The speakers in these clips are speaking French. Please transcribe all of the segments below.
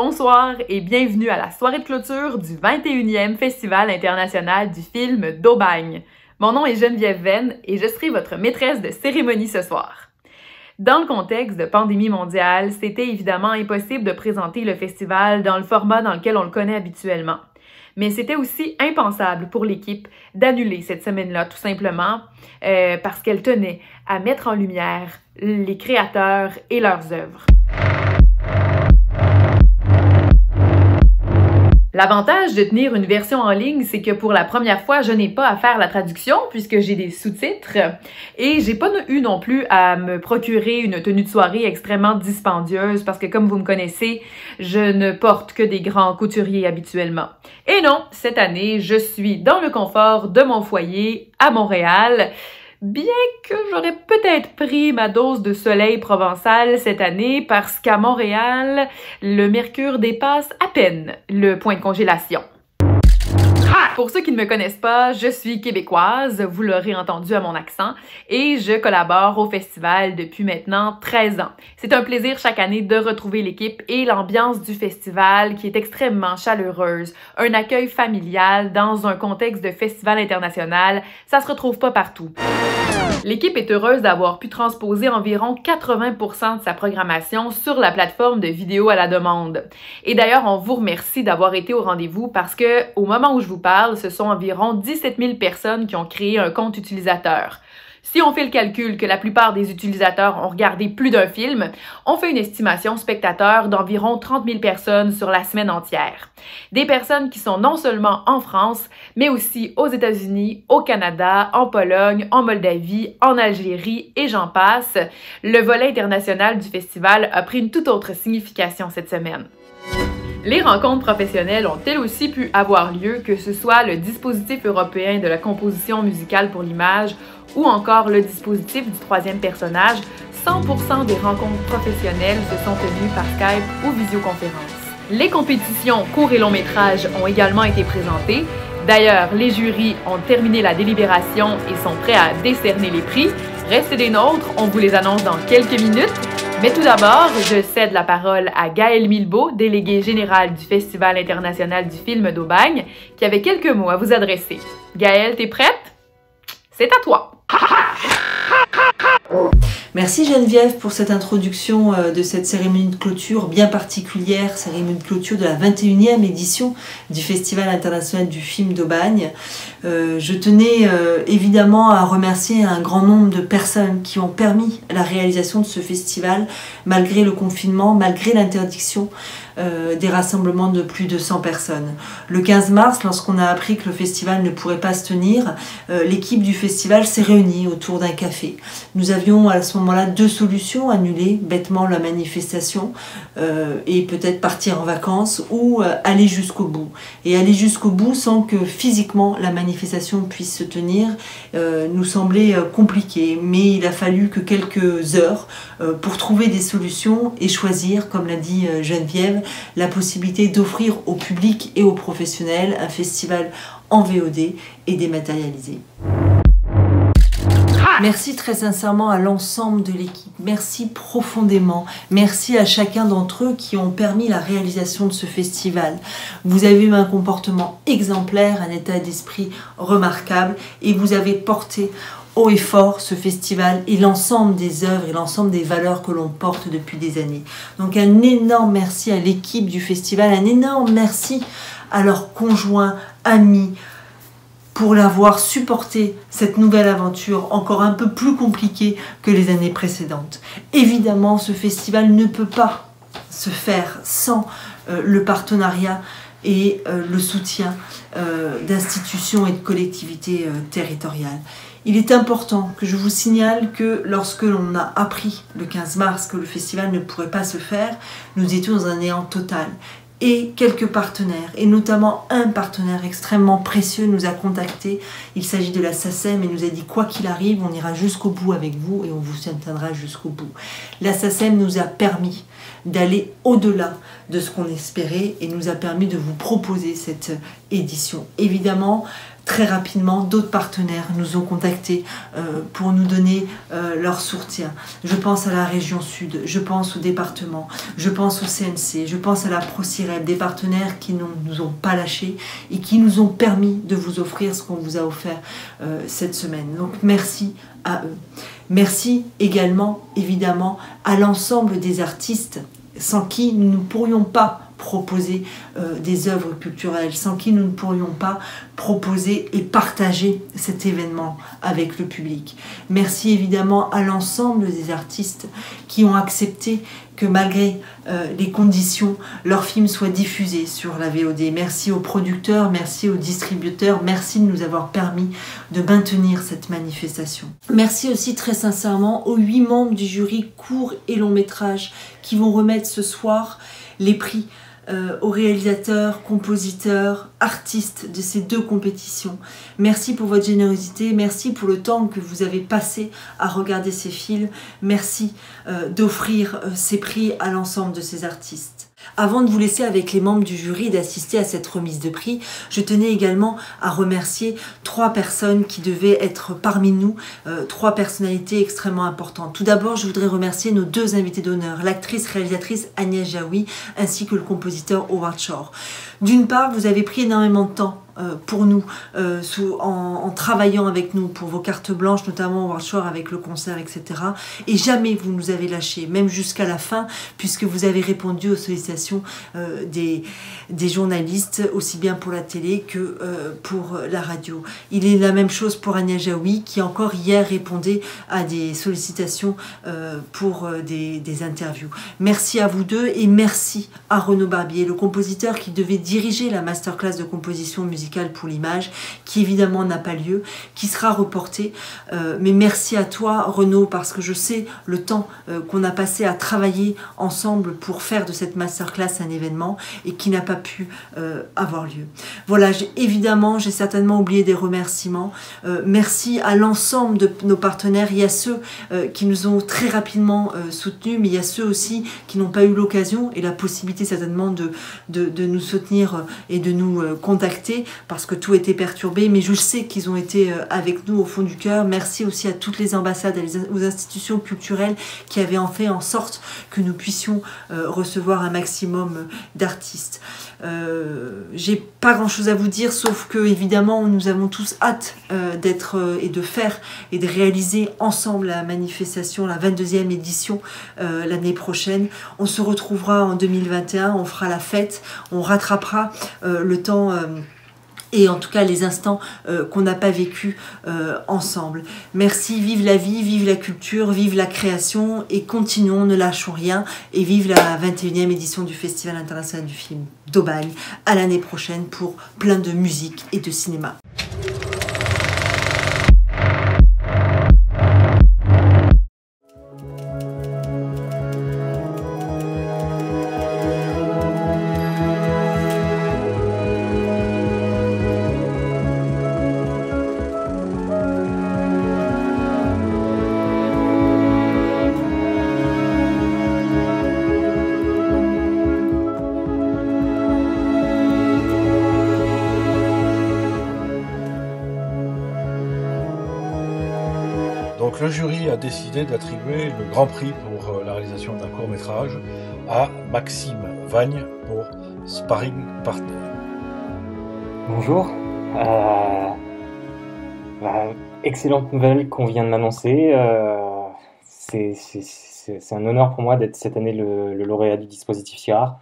Bonsoir et bienvenue à la soirée de clôture du 21e Festival international du film d'Aubagne. Mon nom est Geneviève Venn et je serai votre maîtresse de cérémonie ce soir. Dans le contexte de pandémie mondiale, c'était évidemment impossible de présenter le festival dans le format dans lequel on le connaît habituellement. Mais c'était aussi impensable pour l'équipe d'annuler cette semaine-là, tout simplement, parce qu'elle tenait à mettre en lumière les créateurs et leurs œuvres. L'avantage de tenir une version en ligne, c'est que pour la première fois, je n'ai pas à faire la traduction puisque j'ai des sous-titres et j'ai pas eu non plus à me procurer une tenue de soirée extrêmement dispendieuse parce que comme vous me connaissez, je ne porte que des grands couturiers habituellement. Et non, cette année, je suis dans le confort de mon foyer à Montréal. Bien que j'aurais peut-être pris ma dose de soleil provençal cette année parce qu'à Montréal, le mercure dépasse à peine le point de congélation. Pour ceux qui ne me connaissent pas, je suis québécoise, vous l'aurez entendu à mon accent, et je collabore au festival depuis maintenant 13 ans. C'est un plaisir chaque année de retrouver l'équipe et l'ambiance du festival qui est extrêmement chaleureuse. Un accueil familial dans un contexte de festival international, ça se retrouve pas partout. L'équipe est heureuse d'avoir pu transposer environ 80% de sa programmation sur la plateforme de vidéo à la demande. Et d'ailleurs, on vous remercie d'avoir été au rendez-vous parce que, au moment où je vous parle, ce sont environ 17 000 personnes qui ont créé un compte utilisateur. Si on fait le calcul que la plupart des utilisateurs ont regardé plus d'un film, on fait une estimation spectateur d'environ 30 000 personnes sur la semaine entière. Des personnes qui sont non seulement en France, mais aussi aux États-Unis, au Canada, en Pologne, en Moldavie, en Algérie et j'en passe. Le volet international du festival a pris une toute autre signification cette semaine. Les rencontres professionnelles ont elles aussi pu avoir lieu, que ce soit le dispositif européen de la composition musicale pour l'image ou encore le dispositif du troisième personnage. 100% des rencontres professionnelles se sont tenues par Skype ou visioconférence. Les compétitions court et long métrage ont également été présentées. D'ailleurs, les jurys ont terminé la délibération et sont prêts à décerner les prix. Restez des nôtres, on vous les annonce dans quelques minutes. Mais tout d'abord, je cède la parole à Gaëlle Milbeau, déléguée générale du Festival international du film d'Aubagne, qui avait quelques mots à vous adresser. Gaëlle, t'es prête? C'est à toi! Merci Geneviève pour cette introduction de cette cérémonie de clôture bien particulière, cérémonie de clôture de la 21e édition du Festival international du film d'Aubagne. Je tenais évidemment à remercier un grand nombre de personnes qui ont permis la réalisation de ce festival malgré le confinement, malgré l'interdiction des rassemblements de plus de 100 personnes. Le 15 mars, lorsqu'on a appris que le festival ne pourrait pas se tenir, l'équipe du festival s'est réunie autour d'un café. Nous avions à ce moment-là deux solutions: annuler bêtement la manifestation et peut-être partir en vacances, ou aller jusqu'au bout. Et aller jusqu'au bout sans que physiquement la manifestation puisse se tenir nous semblait compliqué, mais il a fallu que quelques heures pour trouver des solutions et choisir, comme l'a dit Geneviève, la possibilité d'offrir au public et aux professionnels un festival en VOD et dématérialisé. Merci très sincèrement à l'ensemble de l'équipe, merci profondément, merci à chacun d'entre eux qui ont permis la réalisation de ce festival. Vous avez eu un comportement exemplaire, un état d'esprit remarquable et vous avez porté haut et fort ce festival et l'ensemble des œuvres et l'ensemble des valeurs que l'on porte depuis des années. Donc un énorme merci à l'équipe du festival, un énorme merci à leurs conjoints, amis, pour l'avoir supporté, cette nouvelle aventure encore un peu plus compliquée que les années précédentes. Évidemment, ce festival ne peut pas se faire sans le partenariat et le soutien d'institutions et de collectivités territoriales. Il est important que je vous signale que lorsque l'on a appris le 15 mars que le festival ne pourrait pas se faire, nous étions dans un néant total. Et quelques partenaires, et notamment un partenaire extrêmement précieux nous a contactés. Il s'agit de la SACEM et nous a dit: quoi qu'il arrive, on ira jusqu'au bout avec vous et on vous soutiendra jusqu'au bout. La SACEM nous a permis d'aller au-delà de ce qu'on espérait et nous a permis de vous proposer cette édition. Évidemment, très rapidement, d'autres partenaires nous ont contactés pour nous donner leur soutien. Je pense à la région Sud, je pense au département, je pense au CNC, je pense à la ProCirep, des partenaires qui ne nous ont pas lâchés et qui nous ont permis de vous offrir ce qu'on vous a offert cette semaine. Donc merci à eux. Merci également, évidemment, à l'ensemble des artistes sans qui nous ne pourrions pas proposer des œuvres culturelles, sans qui nous ne pourrions pas proposer et partager cet événement avec le public. Merci évidemment à l'ensemble des artistes qui ont accepté que malgré les conditions, leurs films soient diffusés sur la VOD. Merci aux producteurs, merci aux distributeurs, merci de nous avoir permis de maintenir cette manifestation. Merci aussi très sincèrement aux 8 membres du jury court et long métrage qui vont remettre ce soir les prix aux réalisateurs, compositeurs, artistes de ces 2 compétitions. Merci pour votre générosité, merci pour le temps que vous avez passé à regarder ces films, merci d'offrir ces prix à l'ensemble de ces artistes. Avant de vous laisser avec les membres du jury d'assister à cette remise de prix, je tenais également à remercier 3 personnes qui devaient être parmi nous, 3 personnalités extrêmement importantes. Tout d'abord, je voudrais remercier nos 2 invités d'honneur, l'actrice-réalisatrice Agnès Jaoui ainsi que le compositeur Howard Shore. D'une part, vous avez pris énormément de temps pour nous, en travaillant avec nous, pour vos cartes blanches, notamment Howard Shore avec le concert, etc. Et jamais vous nous avez lâchés, même jusqu'à la fin, puisque vous avez répondu aux sollicitations des journalistes, aussi bien pour la télé que pour la radio. Il est la même chose pour Agnès Jaoui, qui encore hier répondait à des sollicitations pour des interviews. Merci à vous 2 et merci à Renaud Barbier, le compositeur qui devait diriger la masterclass de composition musicale pour l'image, qui évidemment n'a pas lieu, qui sera reporté. Mais merci à toi Renaud, parce que je sais le temps qu'on a passé à travailler ensemble pour faire de cette masterclass un événement et qui n'a pas pu avoir lieu. Voilà, évidemment, j'ai certainement oublié des remerciements. Merci à l'ensemble de nos partenaires. Il y a ceux qui nous ont très rapidement soutenus, mais il y a ceux aussi qui n'ont pas eu l'occasion et la possibilité certainement de nous soutenir et de nous contacter, parce que tout était perturbé, mais je sais qu'ils ont été avec nous au fond du cœur. Merci aussi à toutes les ambassades, aux institutions culturelles qui avaient fait en sorte que nous puissions recevoir un maximum d'artistes. J'ai pas grand chose à vous dire, sauf que évidemment nous avons tous hâte d'être et de faire et de réaliser ensemble la manifestation, la 22e édition l'année prochaine. On se retrouvera en 2021, on fera la fête, on rattrapera le temps et en tout cas les instants qu'on n'a pas vécu ensemble. Merci, vive la vie, vive la culture, vive la création et continuons, ne lâchons rien et vive la 21e édition du Festival international du film d'Aubagne à l'année prochaine pour plein de musique et de cinéma. Donc le jury a décidé d'attribuer le grand prix pour la réalisation d'un court-métrage à Maxime Vagne pour Sparring Partner. Bonjour. Excellente nouvelle qu'on vient de m'annoncer. C'est un honneur pour moi d'être cette année le lauréat du dispositif Girard.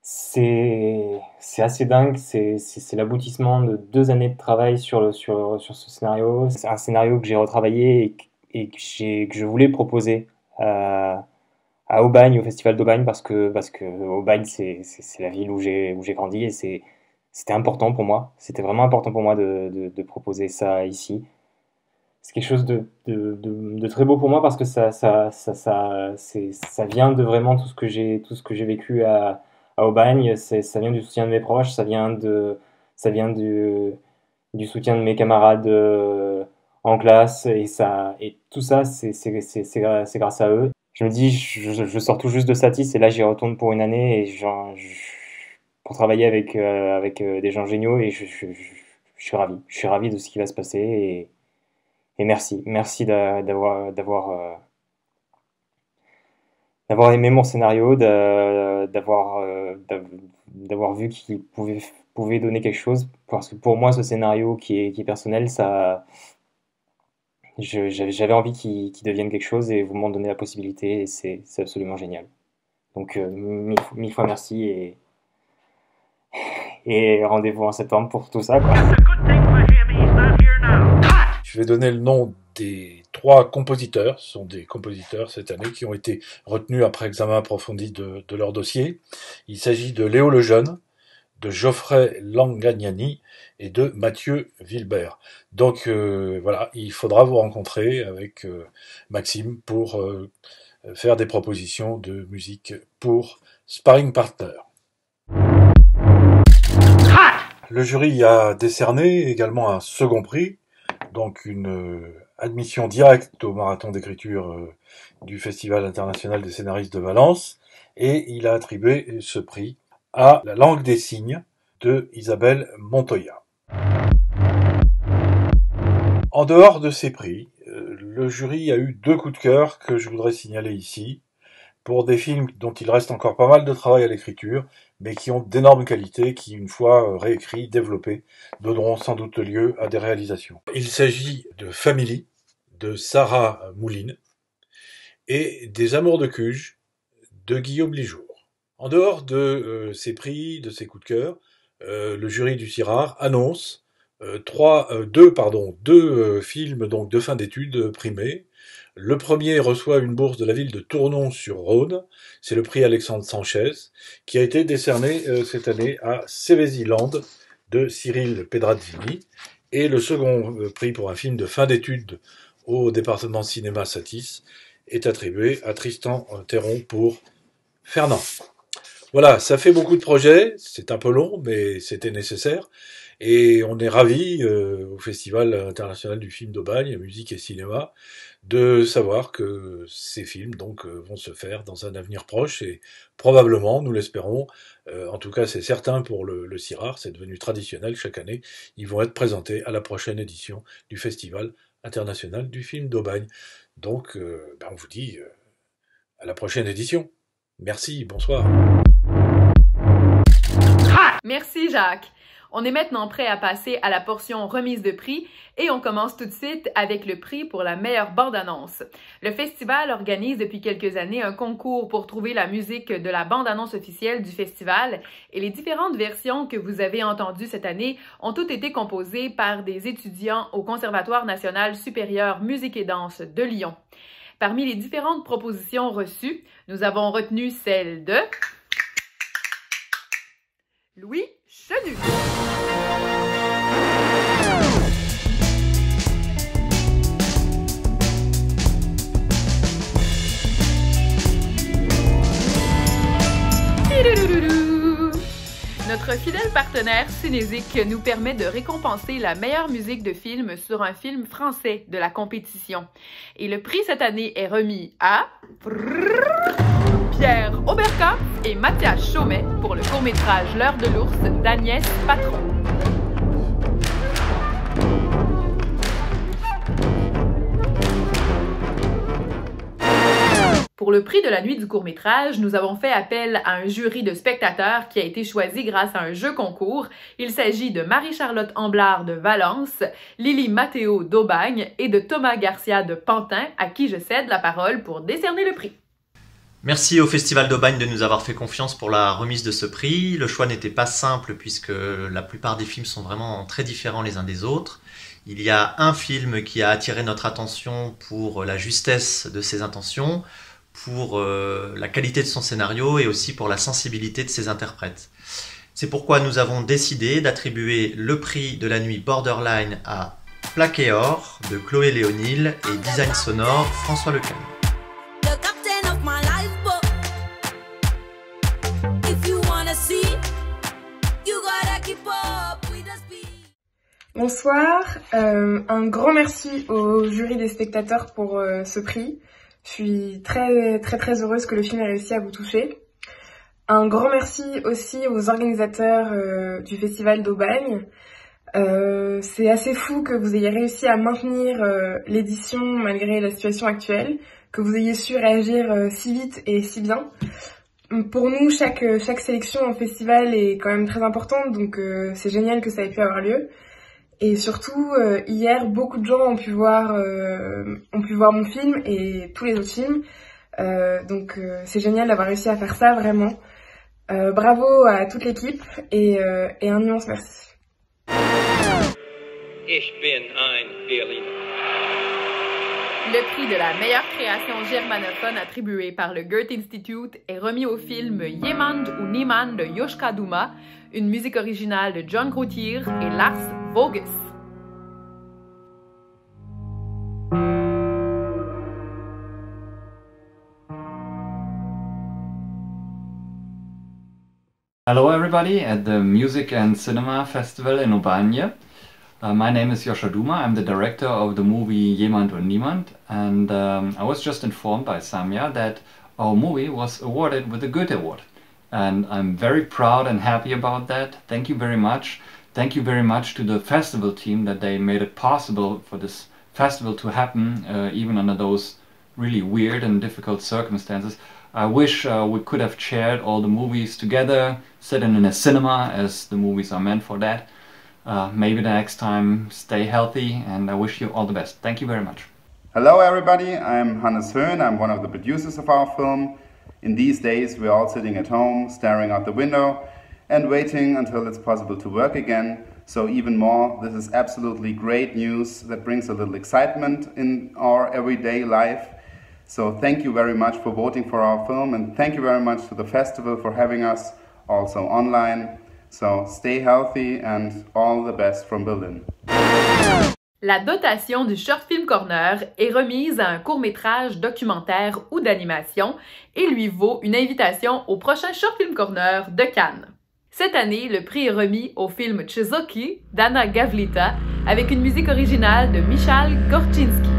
C'est assez dingue, c'est l'aboutissement de 2 années de travail sur ce scénario. C'est un scénario que j'ai retravaillé et que je voulais proposer à Aubagne, au Festival d'Aubagne, parce que Aubagne, c'est la ville où j'ai grandi et c'était important pour moi. C'était vraiment important pour moi de proposer ça ici. C'est quelque chose de très beau pour moi parce que ça vient de vraiment tout ce que j'ai vécu à Aubagne. Ça vient du soutien de mes proches, ça vient du soutien de mes camarades en classe et tout ça c'est grâce à eux. Je me dis, je sors tout juste de Satis et là j'y retourne pour une année et pour travailler avec des gens géniaux et Je suis ravi de ce qui va se passer et merci d'avoir aimé mon scénario, d'avoir vu qu'il pouvait donner quelque chose. Parce que pour moi, ce scénario qui est personnel, j'avais envie qu'il devienne quelque chose et vous m'en donnez la possibilité et c'est absolument génial. Donc, mille fois merci et rendez-vous en septembre pour tout ça, quoi. Je vais donner le nom des 3 compositeurs. Ce sont des compositeurs cette année qui ont été retenus après examen approfondi de leur dossier. Il s'agit de Léo Lejeune, de Geoffrey Langagnani et de Mathieu Wilbert. Donc voilà, il faudra vous rencontrer avec Maxime pour faire des propositions de musique pour Sparring Partner. Le jury a décerné également un second prix, donc une admission directe au marathon d'écriture du Festival international des scénaristes de Valence, et il a attribué ce prix à La langue des signes de Isabelle Montoya. En dehors de ces prix, le jury a eu 2 coups de cœur que je voudrais signaler ici, pour des films dont il reste encore pas mal de travail à l'écriture, mais qui ont d'énormes qualités, qui, une fois réécrits, développés, donneront sans doute lieu à des réalisations. Il s'agit de Family, de Sarah Mouline, et des Amours de Cuges, de Guillaume Lijour. En dehors de ces prix, de ces coups de cœur, le jury du CIRAR annonce deux films donc de fin d'études primés. Le premier reçoit une bourse de la ville de Tournon-sur-Rhône, c'est le prix Alexandre Sanchez, qui a été décerné cette année à Sévésiland de Cyril Pedrazzini, et le second prix pour un film de fin d'études au département cinéma Satis est attribué à Tristan Théron pour Fernand. Voilà, ça fait beaucoup de projets, c'est un peu long, mais c'était nécessaire. Et on est ravis au Festival international du film d'Aubagne, musique et cinéma, de savoir que ces films donc vont se faire dans un avenir proche et probablement, nous l'espérons, en tout cas c'est certain pour le CIRAR, c'est devenu traditionnel chaque année, ils vont être présentés à la prochaine édition du Festival international du film d'Aubagne. Donc on vous dit à la prochaine édition. Merci, bonsoir. Merci Jacques. On est maintenant prêt à passer à la portion remise de prix et on commence tout de suite avec le prix pour la meilleure bande-annonce. Le festival organise depuis quelques années un concours pour trouver la musique de la bande-annonce officielle du festival et les différentes versions que vous avez entendues cette année ont toutes été composées par des étudiants au Conservatoire national supérieur musique et danse de Lyon. Parmi les différentes propositions reçues, nous avons retenu celle de Louis Chenu. Notre fidèle partenaire Cinésic nous permet de récompenser la meilleure musique de film sur un film français de la compétition. Et le prix cette année est remis à Pierre Oberka et Mathias Chaumet pour le court-métrage L'heure de l'ours d'Agnès Patron. Pour le prix de la nuit du court-métrage, nous avons fait appel à un jury de spectateurs qui a été choisi grâce à un jeu concours. Il s'agit de Marie-Charlotte Amblard de Valence, Lily Mathéo d'Aubagne et de Thomas Garcia de Pantin, à qui je cède la parole pour décerner le prix. Merci au Festival d'Aubagne de nous avoir fait confiance pour la remise de ce prix. Le choix n'était pas simple puisque la plupart des films sont vraiment très différents les uns des autres. Il y a un film qui a attiré notre attention pour la justesse de ses intentions, pour la qualité de son scénario et aussi pour la sensibilité de ses interprètes. C'est pourquoi nous avons décidé d'attribuer le prix de la nuit Borderline à Plaque et Or de Chloé Léonil et Design sonore François Lecaille. Bonsoir, un grand merci au jury des spectateurs pour ce prix. Je suis très heureuse que le film ait réussi à vous toucher. Un grand merci aussi aux organisateurs du Festival d'Aubagne. C'est assez fou que vous ayez réussi à maintenir l'édition malgré la situation actuelle, que vous ayez su réagir si vite et si bien. Pour nous, chaque sélection en festival est quand même très importante, donc c'est génial que ça ait pu avoir lieu. Et surtout, hier, beaucoup de gens ont pu voir mon film et tous les autres films. Donc c'est génial d'avoir réussi à faire ça, vraiment. Bravo à toute l'équipe et un immense merci. Ich bin ein Berliner. Le prix de la meilleure création germanophone attribué par le Goethe Institute est remis au film Jemand und Niemand de Joschka Duma, une musique originale de John Groothier et Lars Voges. Hello everybody at the Music and Cinema Festival in Aubagne. My name is Joschka Duma. I'm the director of the movie Jemand und Niemand, and I was just informed by Samia that our movie was awarded with the Goethe Award. And I'm very proud and happy about that. Thank you very much. Thank you very much to the festival team that they made it possible for this festival to happen, even under those really weird and difficult circumstances. I wish we could have shared all the movies together, set in a cinema, as the movies are meant for that. Maybe the next time, stay healthy, and I wish you all the best. Thank you very much. Hello everybody, I'm Hannes Höhn, I'm one of the producers of our film. In these days we're all sitting at home, staring out the window and waiting until it's possible to work again. So even more, this is absolutely great news that brings a little excitement in our everyday life. So thank you very much for voting for our film, and thank you very much to the festival for having us also online. So stay healthy and all the best from Berlin. La dotation du Short Film Corner est remise à un court-métrage documentaire ou d'animation et lui vaut une invitation au prochain Short Film Corner de Cannes. Cette année, le prix est remis au film Tchezoki d'Anna Gavlita avec une musique originale de Michal Gorczynski.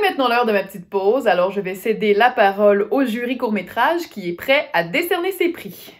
Maintenant l'heure de ma petite pause, alors je vais céder la parole au jury court-métrage qui est prêt à décerner ses prix.